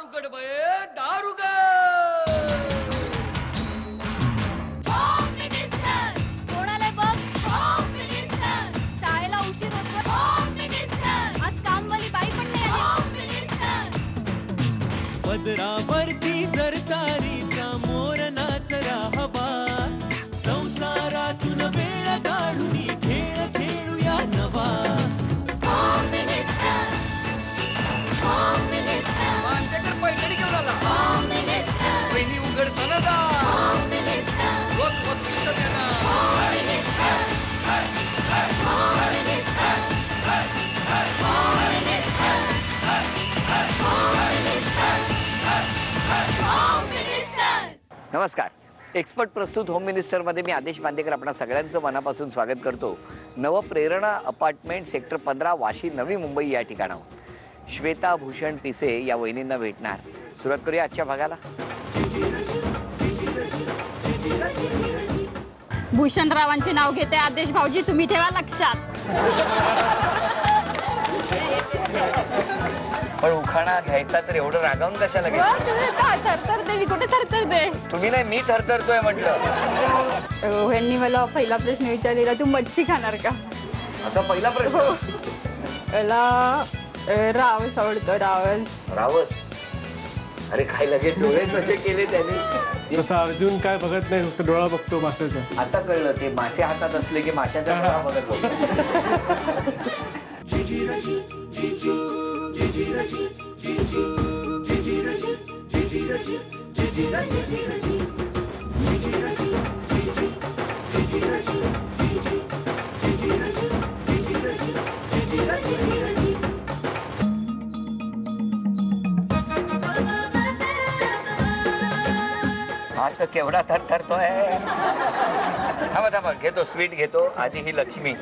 उघड बये दार उघड. कोणाला बघ शाळेला उशीर होतो. आज कामवाली बाई पण नाही आली. पदरावरती सरकारीचा मोर नाचरा हवा, संसारातून वेळ काढून खेळ खेळूया नवा. मानतेकर पैठणी घेऊन आला. वहिनी उघडताना जा. रोज वकिलीचं देणार. नमस्कार. एक्सपर्ट प्रस्तुत होम मिनिस्टर मध्ये मी आदेश बांदेकर आपणा सगळ्यांचं मनापासून स्वागत करतो. नवप्रेरणा अपार्टमेंट सेक्टर 15 वाशी नवी मुंबई या ठिकाणावर श्वेता भूषण पिसे या वहिनींना भेटणार. सुरुवात करूया आजच्या भागाला. भूषणरावांचे नाव घेते आदेश भाऊजी, तुम्ही ठेवा लक्षात. पण उखाणा घ्यायचा तर एवढं रागावून कशाला घ्यायचं? थरथरते मी, कुठे थरथरते? तुम्ही नाही, मी थरथरतोय म्हटलं. ह्यांनी मला पहिला प्रश्न विचारलेला, तू मच्छी खाणार का? असा पहिला प्रश्न. याला रावस आवडतो. रावस. रावस. अरे काय लगेच डोळे कसे केले त्याने. तसं अर्जुन काय बघत नाही, नुसतं डोळा बघतो माशाचा. आता कळलं, ते मासे हातात असले की माशाचा डोळा बघत होता. हा तर केवढा थरथरतोय. थांबा थांबा, घेतो स्वीट घेतो. आधी ही लक्ष्मी.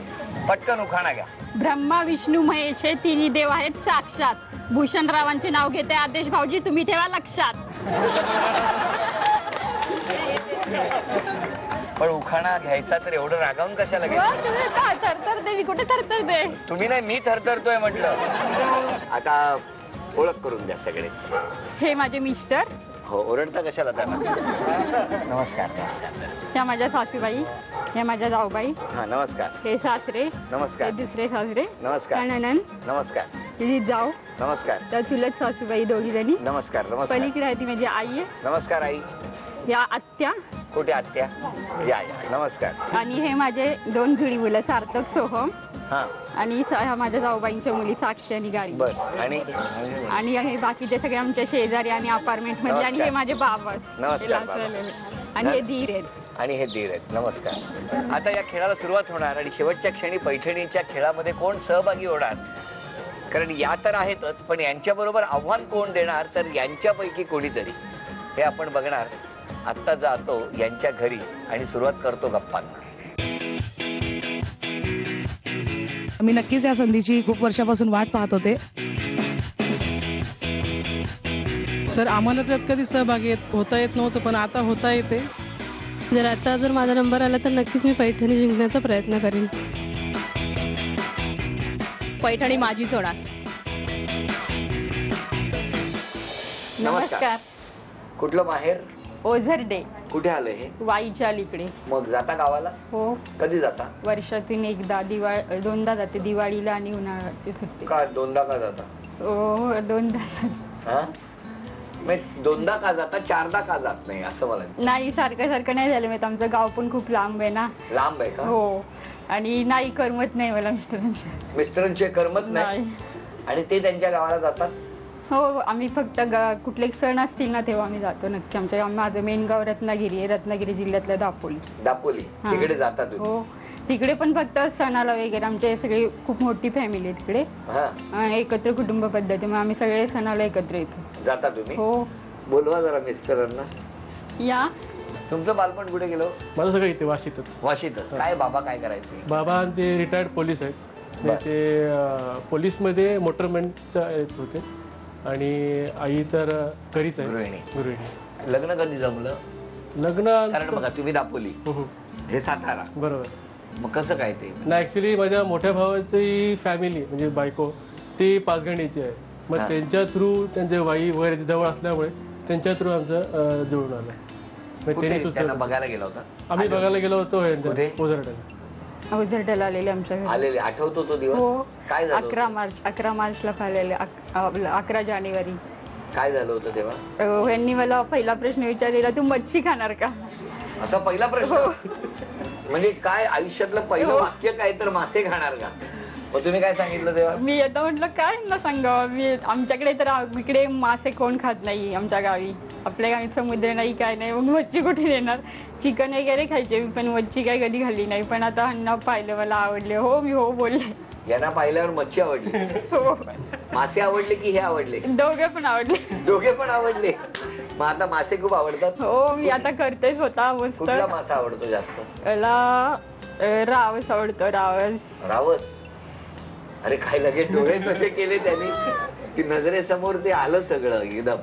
पटकन उखाणा घ्या. ब्रह्मा विष्णू महेश हे तिन्ही देव आहेत साक्षात. भूषणरावांचे नाव घेते आदेश भाऊजी, तुम्ही ठेवा लक्षात. पण उखाणा घ्यायचा तर एवढं रागावून कशाला घ्यायचं? थरथरते मी, कुठे थरथरते? तुम्ही नाही, मी थरथरतोय म्हटलं. आता ओळख करून द्या सगळे. हे माझे मिस्टर. हो, ओरडता कशाला त्यांना? नमस्कार. ह्या माझ्या सासूबाई, ह्या माझ्या जाऊबाई. हा नमस्कार. हे सासरे. नमस्कार. हे दुसरे सासरे. नमस्कार. ननंद. नमस्कार. ही जाऊ. नमस्कार. त्या चुलत सासूबाई दोघी जणी. नमस्कार. नमस्कार. पलीकडे आहे ती माझी आई आहे. नमस्कार आई. या आत्या. कुठे आत्या? या या. नमस्कार. आणि हे माझे दोन जुळी मुलं, सार्थक सोहम. हा. आणि ह्या माझ्या जाऊबाईंच्या मुली साक्षी आणि गाडी. बर. आणि हे बाकीचे सगळे आमच्या शेजारी आणि अपार्टमेंट मध्ये. आणि हे माझे बाबा. नमस्कार बाबा. आणि हे धीर आहेत. आणि हे धीर आहेत. नमस्कार. आता या खेळाला सुरुवात होणार आणि शेवटच्या क्षणी पैठणीच्या खेळामध्ये कोण सहभागी होणार? कारण या तर आहेतच, पण यांच्याबरोबर आव्हान कोण देणार? तर यांच्यापैकी कोणीतरी. हे आपण बघणार. आत्ता जातो यांच्या घरी आणि सुरुवात करतो गप्पांना. मी नक्कीच या संधीची खूप वर्षापासून वाट पाहत होते. तर आम्हाला त्यात कधी सहभागी होता येत नव्हतं, पण आता होता येते. जर माझा नंबर आला तर नक्कीच मी पैठणी जिंकण्याचा प्रयत्न करेन. पैठणी माझीच होणार. नमस्कार. कुठलं माहेर? ओझरडे. कुठे आलं हे? वाईच्या अलीकडे. मग जाता गावाला? हो. कधी जाता? वर्षातून एकदा. दोनदा जाते, दिवाळीला आणि उन्हाळ्याची सुट्टी. का दोनदा का जाता? हो, दोनदा. हा? दोनदा का जाता, चारदा का जात नाही असं मला? नाही, सारखं सारखं नाही झालं. मी आमचं गाव पण खूप लांब आहे ना. लांब आहे का? हो. आणि नाही करमत नाही मला मिस्टरांचे करमत नाही. आणि ते त्यांच्या गावाला जातात? हो. आम्ही फक्त कुठले सण असतील ना तेव्हा आम्ही जातो नक्की. माझं मेन गाव रत्नागिरी आहे. रत्नागिरी जिल्ह्यातलं दापोली. दापोली. तिकडे जातात? हो. तिकडे पण फक्त सणाला वगैरे. आमचे सगळे खूप मोठी फॅमिली आहे तिकडे. एकत्र कुटुंब पद्धतीमुळे आम्ही सगळे सणाला एकत्र येतो. जाता तुम्ही? हो. बोलवा जरा मिस्टरांना. या. तुमचं बालपण कुठे गेलो? माझं सगळं इथे वाशीतच. वाशीतच. काय बाबा काय करायचे? बाबा ते रिटायर्ड पोलीस आहेत. ते पोलीसमध्ये मोटरमॅनच्या होते. आणि आई तर घरीच आहे, गृहिणी. लग्न कधी जमलं? लग्न कारण बघा तुम्ही दापोली, हे सातारा. बरोबर. मग कसं काय ते? नाही, ऍक्च्युली माझ्या मोठ्या भावाची फॅमिली म्हणजे बायको ती पाचगणीची आहे. मग त्यांच्या थ्रू त्यांचे वाई वगैरे जवळ असल्यामुळे त्यांच्या थ्रू आमचं जुळून आलं. मग त्यांनी त्यांना सुचवलं. बघायला गेला होता? आम्ही बघायला गेलो होतो कुठे? ओझरड्याला. ओझरड्याला आलेले आमच्या घरी. आलेले आठवतो तो दिवस? हो. काय झालं 11 मार्चला आलेले. 11 जानेवारी. काय झालं होतं तेव्हा? यांनी मला पहिला प्रश्न विचारलेला, तू मच्छी खाणार का? असा पहिला प्रश्न? म्हणजे काय आयुष्यातलं पहिलं वाक्य काय तर मासे खाणार का? मग तुम्ही काय सांगितलं तेव्हा? मी आता म्हटलं काय ना सांगावं, मी आमच्याकडे तर इकडे मासे कोण खात नाही आमच्या गावी. आपल्या गावी समुद्र नाही काय नाही, मग मच्छी कुठे येणार? चिकन वगैरे खायचे मी, पण मच्छी काय कधी खाल्ली नाही. पण आता ह्यांना पाहिलं, मला आवडले. हो मी हो बोलले. यांना पाहिल्यावर मच्छी आवडली? हो. मासे आवडले की हे आवडले? दोघे पण आवडले. दोघे पण आवडले. मग आता मासे खूप आवडतात? हो मी आता करते स्वतः मस्त. कुठला मासा आवडतो जास्त? मला रावस आवडतो. रावस? अरे काय लगेच डोळे कसे केले त्यांनी की नजरेसमोर ते आलं सगळं एकदम.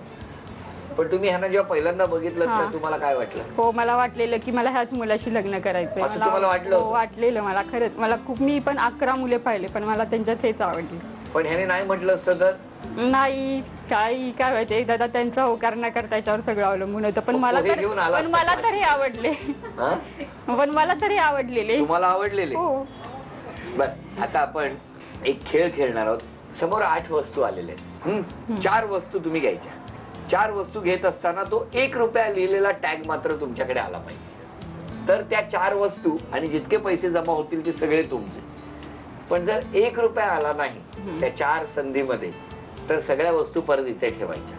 पण तुम्ही ह्यांना जेव्हा पहिल्यांदा बघितलं तर तुम्हाला काय वाटलं? हो मला वाटलेलं की मला ह्याच मुलाशी लग्न करायचंय. असं तुम्हाला वाटलं? हो वाटलेलं मला खरंच. मला खूप, मी पण 11 मुले पाहिले पण मला त्यांच्यात हेच आवडले. पण ह्याने नाही म्हटलं असतं तर? नाही काय व्हायचं, दादा त्यांचा होकार न करता त्याच्यावर सगळं अवलंबून होतं. पण मला तर हे आवडले. पण मला तर हे आवडलेले. तुम्हाला आवडलेले? हो. बर आता आपण एक खेळ खेळणार आहोत. समोर 8 वस्तू आलेल्या आहेत. 4 वस्तू तुम्ही घ्यायच्या. 4 वस्तू घेत असताना तो 1 रुपया लिहिलेला टॅग मात्र तुमच्याकडे आला पाहिजे. तर त्या 4 वस्तू आणि जितके पैसे जमा होतील ते सगळे तुमचे. पण जर 1 रुपया आला नाही त्या 4 संधीमध्ये तर सगळ्या वस्तू परत इथे ठेवायच्या.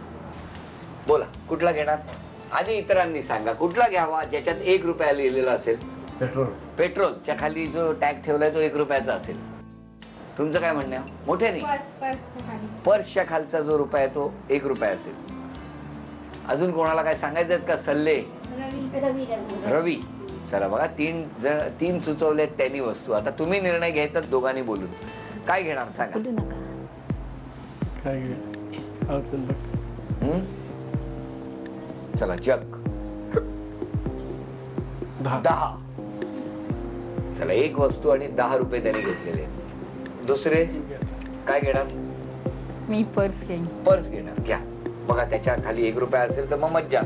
बोला कुठला घेणार? आधी इतरांनी सांगा कुठला घ्यावा ज्याच्यात 1 रुपया लिहिलेला असेल. पेट्रोलच्या खाली जो टॅग ठेवलाय तो 1 रुपयाचा असेल. तुमचं काय म्हणणं? मोठे नाही, पर्सच्या खालचा जो रुपया आहे तो 1 रुपया असेल. अजून कोणाला काय सांगायचं का सल्ले? रवी. चला बघा 3 सुचवलेत त्यांनी वस्तू. आता तुम्ही निर्णय घ्यायचा दोघांनी बोलून. काय घेणार सांगा? चला जग 10. चला 1 वस्तू आणि 10 रुपये त्यांनी घेतलेले. दुसरे काय घेणार? मी पर्स घेईन. पर्स घेणार. घ्या बघा त्याच्या खाली 1 रुपया असेल तर मग मज्जा.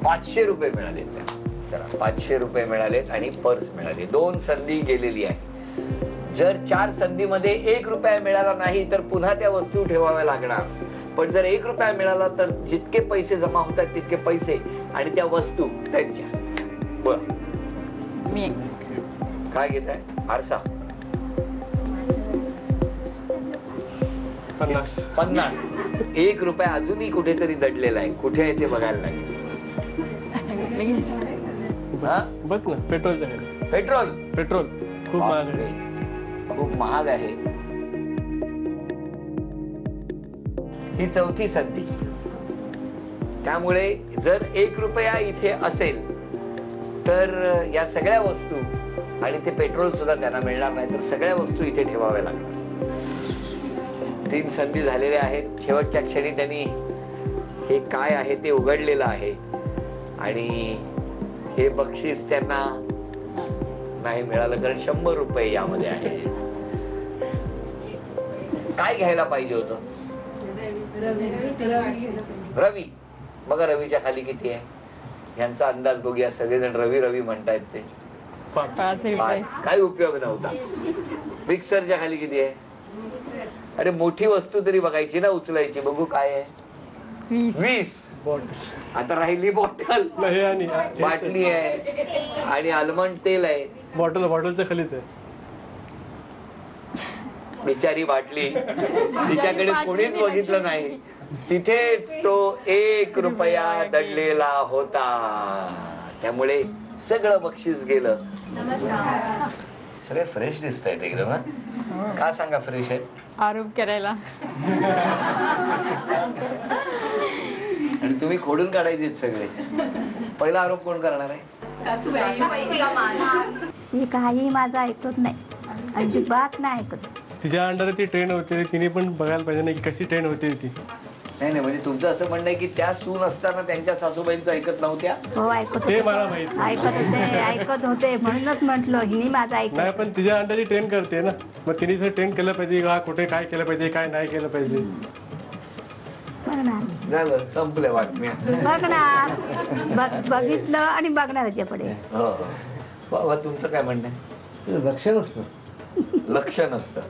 500 रुपये मिळाले. चला 500 रुपये मिळालेत आणि पर्स मिळाले. 2 संधी गेलेली आहे. जर 4 संधीमध्ये 1 रुपया मिळाला नाही तर पुन्हा त्या वस्तू ठेवाव्या लागणार. पण जर 1 रुपया मिळाला तर जितके पैसे जमा होतात तितके पैसे आणि त्या वस्तू त्यांच्या. बर मी काय घेत आहे? आरसा 50. 1 रुपया अजूनही कुठेतरी दडलेला आहे. कुठे आहे ते बघायला लागेल. बघ ना पेट्रोल खूप महाग आहे. खूप महाग आहे. ही 4थी संधी. त्यामुळे जर 1 रुपया इथे असेल तर या सगळ्या वस्तू आणि ते पेट्रोल सुद्धा त्यांना मिळणार नाही. तर सगळ्या वस्तू इथे ठेवाव्या लागणार. 3 संधी झालेल्या आहेत. शेवटच्या क्षणी त्यांनी हे काय आहे ते उघडलेलं आहे आणि हे बक्षीस त्यांना नाही मिळालं कारण 100 रुपये यामध्ये आहे. काय घ्यायला पाहिजे होतं? रवी. बघा रवीच्या खाली किती आहे यांचा अंदाज बघूया. सगळेजण रवी रवी म्हणतायत ते. 5. काही उपयोग नव्हता. मिक्सरच्या खाली किती आहे? अरे मोठी वस्तू तरी बघायची ना, उचलायची. बघू काय आहे? 20. आता राहिली बॉटल. बाटली आहे आणि आल्मंड तेल आहे. बॉटलच्या खालीच आहे. बिचारी बाटली तिच्याकडे कोणीच बघितलं नाही. तिथेच तो 1 रुपया दडलेला होता. त्यामुळे सगळं बक्षीस गेलं. सगळे फ्रेश दिसत आहेत एकदम. का सांगा फ्रेश आहेत? आरोप करायला. आणि तुम्ही खोडून काढायचे सगळे. पहिला आरोप कोण करणार आहे? काही माझं ऐकत नाही, अजिबात नाही ऐकत. तिच्या अंडर ती ट्रेन होते. तिने पण बघायला पाहिजे ना की कशी ट्रेन होते ती. नाही नाही, म्हणजे तुमचं असं म्हणणं आहे की त्या सून असताना त्यांच्या सासूबाईंचं ऐकत नव्हत्या? हो ऐकत ते होते. मला माहित नाही. ऐकत होते म्हणूनच म्हटलं हिनी माझं नाही, ऐकत. पण तिच्या अंदाजे ट्रेन करते ना, मग तिने जर ट्रेन केलं पाहिजे का कुठे काय केलं पाहिजे काय नाही केलं पाहिजे. बघणार झालं, संपल्या बातम्या. बघितलं आणि बघणारच्या पुढे. हो हो. बाबा तुमचं काय म्हणणं आहे? लक्ष नसतं. लक्ष नसतं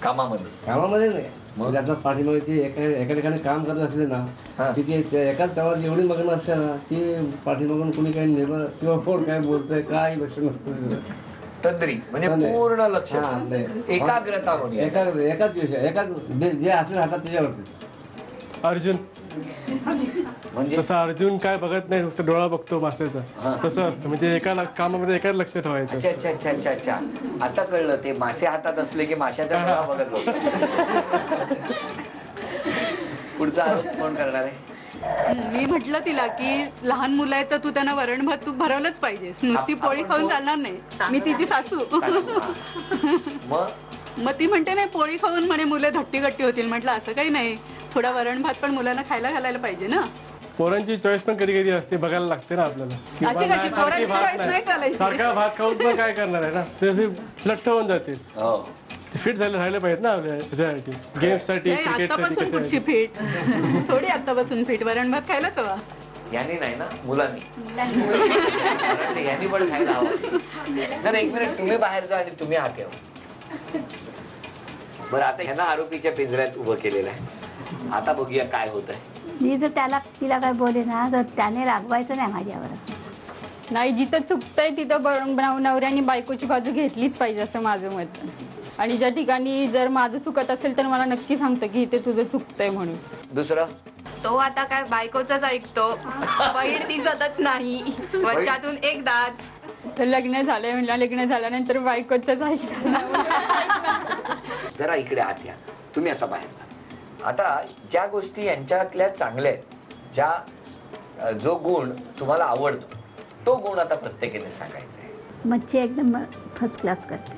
कामामध्ये? कामामध्ये नाही, मग आता पाठीमागे ती एका ठिकाणी काम करत असले ना, तिथे एकाच कामात एवढी मग्न असते ना की पाठीमागून कोणी काही नेबर किंवा कोण काय बोलतंय काय लक्ष नसतं. तंद्री म्हणजे पूर्ण लक्ष, एकाग्रता म्हणजे एकाच विषय, जे असले हातात त्याच्यावरती. अर्जुन म्हणजे तसं अर्जुन काय बघत नाही, फक्त डोळा बघतो माशाचा, तसं असतं. म्हणजे एका कामामध्ये एकाच लक्ष ठेवायचं. अच्छा अच्छा अच्छा अच्छा अच्छा, आता कळलं. ते मासे हातात असले की माशाचा डोळा बघत होतो. पुढचा आरोप कोण करणार आहे? मी म्हटलं तिला की लहान मुलं आहेत तर तू त्यांना वरण भात तू भरवलंच पाहिजे, नुसती पोळी खाऊन चालणार नाही. मी तिची सासू. मग ती म्हणते नाही पोळी खाऊन म्हणे मुलं धट्टी गट्टी होतील. म्हटलं असं काही नाही, थोडा वरण भात पण मुलांना खायला घालायला पाहिजे ना. पोरांची चॉईस पण कधी कधी असते, बघायला लागते ना आपल्याला. अशी कशी पोरांची choice नाही चालायची. सारखा भात खाऊन पण काय करणार आहे ना, ते लठ्ठ होऊन जाते. फिट राहिलं पाहिजे ना आपल्या ह्याच्यासाठी, गेम्ससाठी, आतापासून कुठची फिट, थोडी आतापासून फिट. वरण भात खायलाच हवा. यांनी नाही ना, मुलांनी. यांनी पण खायला हवं. तर एक मिनिट, तुम्ही बाहेर जा आणि तुम्ही हात ठेवा. बरं, आता ह्यांना आरोपीच्या पिंजऱ्यात उभं केलेलं आहे. आता बघूया काय होत आहे. मी जर तिला काय बोले ना तर त्याने रागवायचं नाही माझ्यावर. नाही, जिथं चुकतंय तिथं नवऱ्याने बायकोची बाजू घेतलीच पाहिजे असं माझं मत. आणि ज्या ठिकाणी जर माझं चुकत असेल तर मला नक्की सांगतो की इथे तुझं चुकतंय म्हणून. दुसरं, तो आता काय बायकोचाच ऐकतो, बहीण ती सतत नाही, वर्षातून एकदाच. तर लग्न झालंय म्हणलं, लग्न झाल्यानंतर बायकोचंच ऐकतो. जरा इकडे आत या, तुम्ही आता बाहेर जा. आता ज्या गोष्टी यांच्यातल्या चांगल्या आहेत, ज्या जो गुण तुम्हाला आवडतो तो गुण आता प्रत्येकाने सांगायचा आहे. मच्छी एकदम फर्स्ट क्लास करते.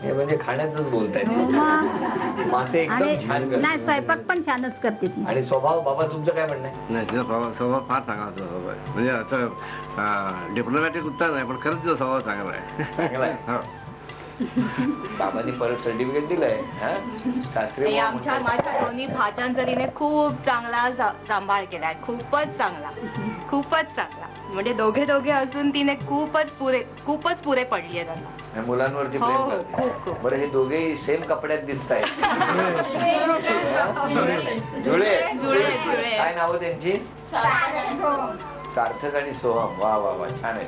हे म्हणजे खाण्याचंच बोलताय. मासे एकदम छान करते. नाही, स्वयंपाक पण छानच करते. आणि स्वभाव, बाबा तुमचं काय म्हणणं आहे? नाही, तिचा स्वभाव फार चांगला स्वभाव आहे. म्हणजे असं डिप्लोमॅटिक उत्तर नाही, पण खरंच तिचा स्वभाव चांगला आहे. चांगला आहे. बाबांनी परत सर्टिफिकेट दिलंय. सासरे आमच्या माझ्या दोन्ही भाच्यांचा खूप चांगला सांभाळ केलाय, खूपच चांगला, खूपच चांगला. म्हणजे दोघे असून तिने खूपच पुरे पडली आहे त्यांना. मुलांवरती प्रेम करते. बरं, हे दोघे सेम कपड्यात दिसत आहेत. जुळे जुळे. काय नाव त्यांची? सार्थक आणि सोहम. वा वा वा, छान आहे.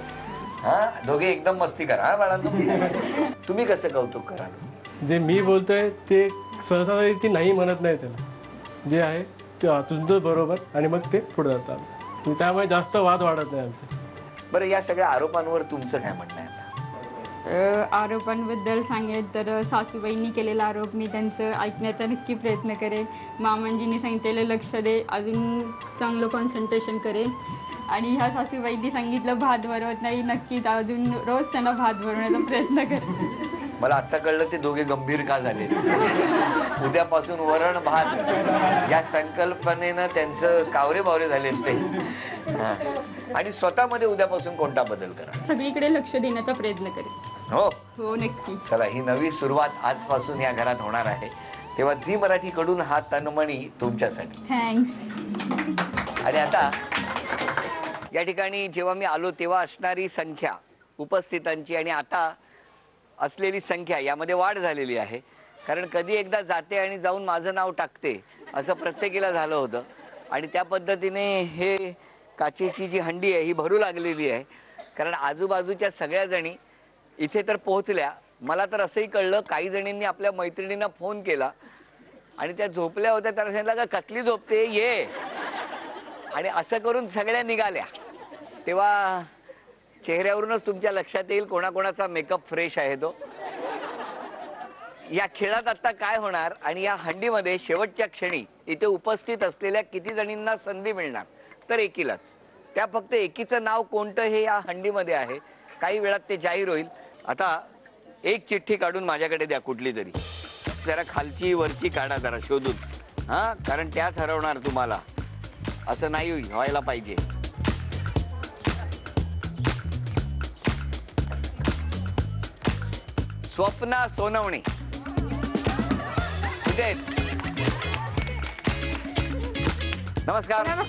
हा, दोघे एकदम मस्ती करा. हा बाळांनो, तुम्ही कसं कौतुक करा? जे मी बोलतोय ते सहसा ती नाही म्हणत नाही, त्याला जे आहे ते तुमचं बरोबर, आणि मग ते पुढे जातात. त्यामुळे जास्त वाद वाढत नाही आमचे. बरं, या सगळ्या आरोपांवर तुमचं काय म्हणणं आहे? आरोपांबद्दल सांगेल तर सासूबाईंनी केलेला आरोप मी त्यांचं ऐकण्याचा नक्की प्रयत्न करेन. मामांजींनी सांगितलेलं लक्ष दे, अजून चांगलं कॉन्सन्ट्रेशन करेन. आणि ह्या सासूबाईंनी सांगितलं भात भरवत नाही, नक्कीच अजून रोज त्यांना भात भरवण्याचा प्रयत्न करेन. मला आता कळलं ते दोघे गंभीर का झाले. उद्यापासून वरण भात या संकल्पनेनं त्यांचं कावरे बावरे झाले ते. आणि स्वतःमध्ये उद्यापासून कोणता बदल करा? सगळीकडे लक्ष देण्याचा प्रयत्न करेन. हो नक्की. चला, ही नवी सुरुवात आजपासून या घरात होणार आहे. तेव्हा झी मराठी कडून हा तनमणी तुमच्यासाठी. थँक्स. आणि आता या ठिकाणी जेव्हा मी आलो तेव्हा असणारी संख्या उपस्थितांची आणि आता असलेली संख्या यामध्ये वाढ झालेली आहे. कारण कधी एकदा जाते आणि जाऊन माझं नाव टाकते असं प्रत्येकीला झालं होतं. आणि त्या पद्धतीने हे काचेची जी हंडी आहे ही भरू लागलेली आहे. कारण आजूबाजूच्या सगळ्या जणी इथे तर पोहोचल्या. मला तर असंही कळलं, काही जणींनी आपल्या मैत्रिणींना फोन केला आणि त्या झोपल्या होत्या. त्यांना सांगितलं का कसली झोपते, ये. आणि असं करून सगळ्या निघाल्या. तेव्हा चेहऱ्यावरूनच तुमच्या लक्षात येईल कोणाकोणाचा मेकअप फ्रेश आहे तो. या खेळात आता काय होणार आणि या हंडीमध्ये शेवटच्या क्षणी इथे उपस्थित असलेल्या किती जणींना संधी मिळणार? तर एकीलाच. त्या फक्त एकीचं नाव कोणतं हे या हंडीमध्ये आहे. काही वेळात ते जाहीर होईल. आता एक चिठ्ठी काढून माझ्याकडे द्या कुठली तरी. जरा खालची वरची काढा जरा शोधून. हा, कारण त्याच हरवणार तुम्हाला. असं नाही व्हायला पाहिजे. स्वप्ना सोनवणे कुठे आहेत? नमस्कार.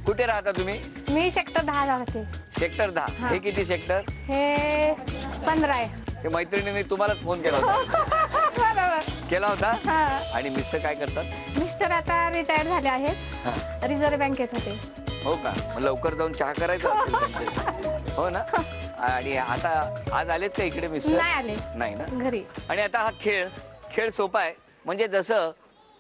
कुठे राहता तुम्ही? मी सेक्टर 10 राहते. सेक्टर 10. हे किती सेक्टर? हे 15 आहे. ते मैत्रिणीने तुम्हालाच फोन केला होता. बरोबर केला होता. हा. आणि मिस्टर काय करतात? मिस्टर आता रिटायर्ड झाले आहेत. हा. रिझर्व्ह बँकेत होते. हो का? मग लवकर जाऊन चहा करायचा असेल त्यांच्याशी. हो ना. आणि आता आज आलेत का इकडे मिस्टर? नाही आले. नाही ना. घरी. आणि आता हा खेळ सोपा आहे. म्हणजे जसं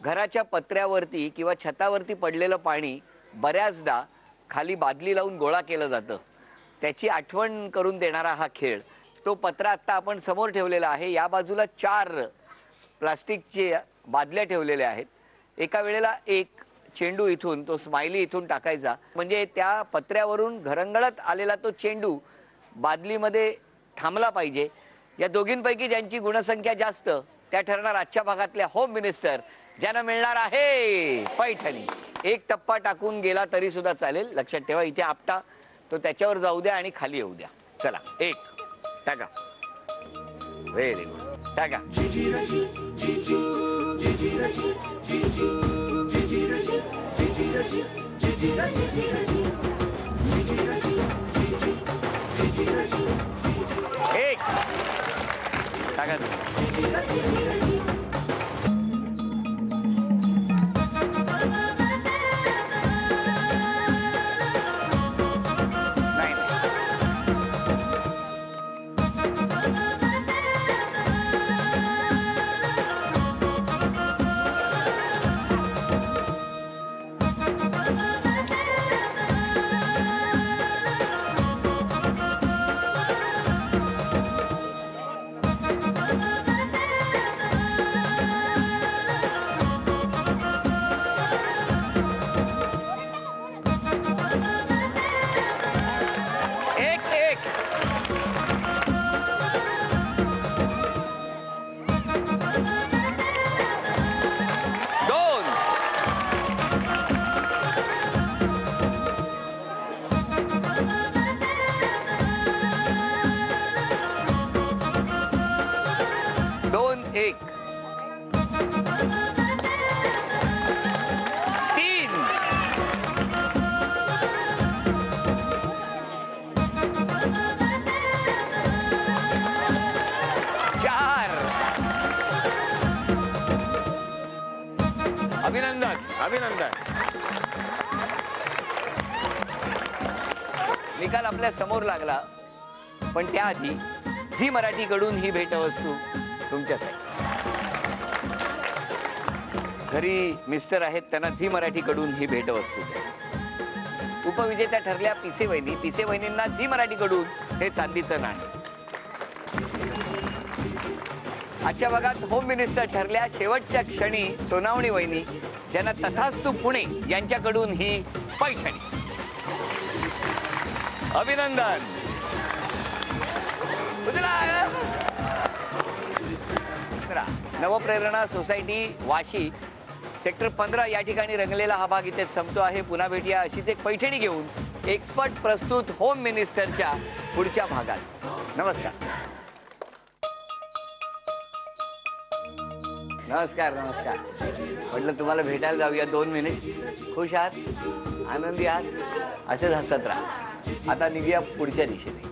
घराच्या पत्र्यावरती किंवा छतावरती पडलेलं पाणी बऱ्याचदा खाली बादली लावून गोळा केलं जातं, त्याची आठवण करून देणारा हा खेळ. तो पत्रा आता आपण समोर ठेवलेला आहे. या बाजूला 4 प्लास्टिकचे बादल्या ठेवलेल्या आहेत. एका वेळेला एक चेंडू इथून, तो स्माइली इथून टाकायचा, म्हणजे त्या पत्र्यावरून घरंगळत आलेला तो चेंडू बादलीमध्ये थांबला पाहिजे. या दोघींपैकी ज्यांची गुणसंख्या जास्त त्या ठरणार आजच्या भागातल्या होम मिनिस्टर, ज्यांना मिळणार आहे पैठणी. एक टप्पा टाकून गेला तरी सुद्धा चालेल. लक्षात ठेवा, इथे आपटा तो त्याच्यावर जाऊ द्या आणि खाली येऊ द्या. चला, एक टाका. Very good. टाका. एक टाका. अभिनंदन. निकाल आपल्या समोर लागला, पण त्याआधी झी मराठीकडून ही भेटवस्तू तुमच्यासाठी. घरी मिस्टर आहेत, त्यांना झी मराठीकडून ही भेटवस्तू. उपविजेत्या ठरल्या पिसे वहिनी. पिसे वहिनींना झी मराठीकडून हे चांदीचं नाणं. आजच्या भागात होम मिनिस्टर ठरल्या शेवटच्या क्षणी सोनावणी वहिनी, ज्यांना तथास्तु पुणे यांच्याकडून ही पैठणी. अभिनंदन. नवप्रेरणा सोसायटी वाशी सेक्टर 15 या ठिकाणी रंगलेला हा भाग इथे संपतो आहे. पुन्हा भेटूया अशीच एक पैठणी घेऊन एक्सपर्ट प्रस्तुत होम मिनिस्टरच्या पुढच्या भागात. नमस्कार. नमस्कार. नमस्कार. म्हटलं तुम्हाला भेटायला जाऊया 2 मिनिट. खुश आहात? आनंदी आहात? असेच हसत राहा. आता निघूया पुढच्या दिशेने.